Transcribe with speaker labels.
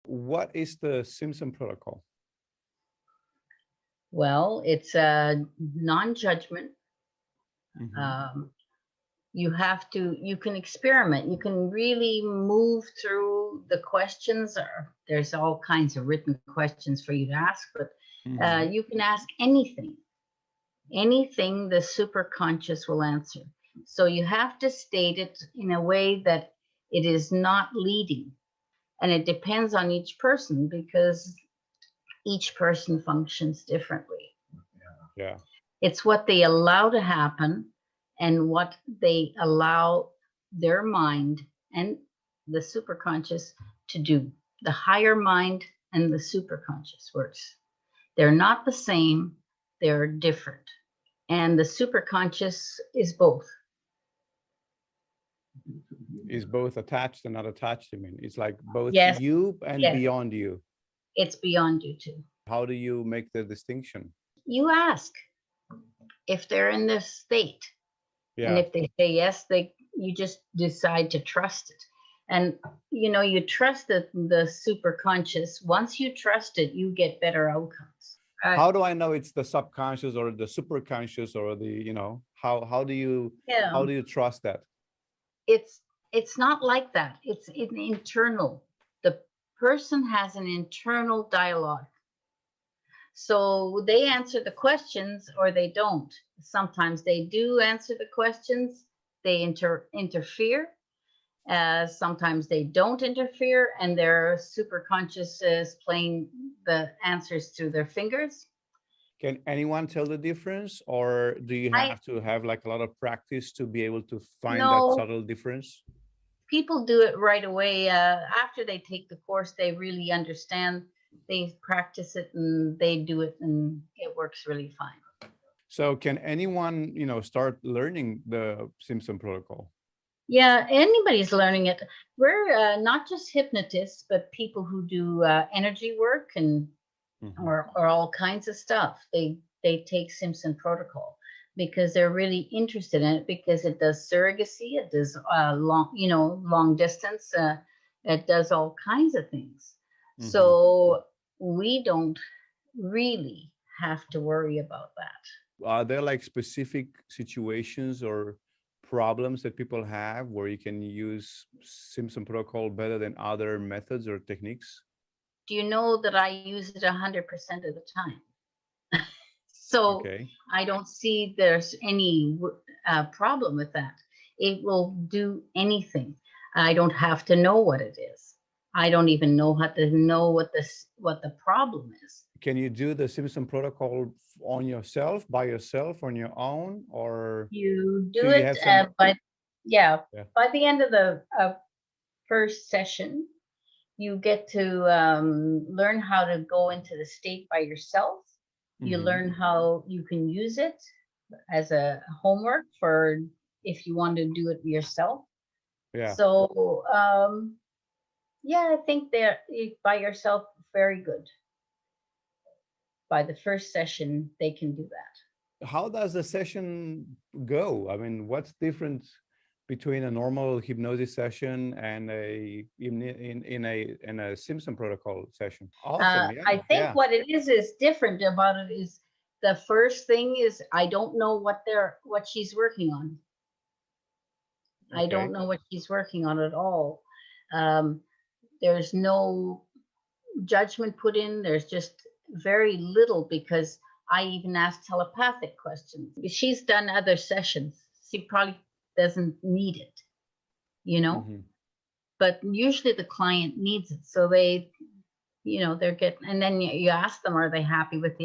Speaker 1: What is the Simpson Protocol?
Speaker 2: Well, it's a non-judgment. You can experiment. You can really move through the questions. Or there's all kinds of written questions for you to ask, but you can ask anything. Anything the superconscious will answer. So you have to state it in a way that it is not leading. And it depends on each person because each person functions differently.
Speaker 1: Yeah.
Speaker 2: It's what they allow to happen and what they allow their mind and the superconscious to do. The higher mind and the superconscious works. They're not the same, they're different. And the superconscious is both.
Speaker 1: Is both attached and not attached, I mean. It's like both
Speaker 2: Yes.
Speaker 1: you and
Speaker 2: Yes.
Speaker 1: beyond you.
Speaker 2: It's beyond you too.
Speaker 1: How do you make the distinction?
Speaker 2: You ask if they're in this state.
Speaker 1: Yeah.
Speaker 2: And if they say yes, you just decide to trust it. And you trust the superconscious. Once you trust it, you get better outcomes.
Speaker 1: How do I know it's the subconscious or the superconscious or the, how do you trust that?
Speaker 2: It's not like that. It's internal. The person has an internal dialogue. So they answer the questions or they don't. Sometimes they do answer the questions. They interfere. Sometimes they don't interfere, and their superconscious is playing the answers through their fingers.
Speaker 1: Can anyone tell the difference, or do you have to have like a lot of practice to be able to find that subtle difference?
Speaker 2: People do it right away. After they take the course, they really understand. They practice it and they do it, and it works really fine.
Speaker 1: So can anyone, start learning the Simpson Protocol?
Speaker 2: Yeah, anybody's learning it. We're not just hypnotists, but people who do energy work and or all kinds of stuff. They take Simpson Protocol because they're really interested in it, because it does surrogacy, it does long distance, it does all kinds of things. So we don't really have to worry about that.
Speaker 1: Are there like specific situations or problems that people have where you can use Simpson Protocol better than other methods or techniques?
Speaker 2: Do you know that I use it 100% of the time? So I don't see there's any problem with that. It will do anything. I don't have to know what it is. I don't even know how to know what the problem is.
Speaker 1: Can you do the Simpson Protocol on yourself, by yourself, on your own, or
Speaker 2: you do it? By the end of the first session, you get to learn how to go into the state by yourself. You learn how you can use it as a homework for if you want to do it yourself. Yeah. So I think they're by yourself very good. By the first session, they can do that.
Speaker 1: How does the session go? I mean, what's different between a normal hypnosis session and in a Simpson Protocol session?
Speaker 2: Awesome. Yeah. I think what it is different about it is the first thing is I don't know what she's working on. Okay. I don't know what she's working on at all. There's no judgment put in. There's just very little, because I even asked telepathic questions. She's done other sessions. She probably doesn't need it, but usually the client needs it. So they're getting, and then you ask them, are they happy with the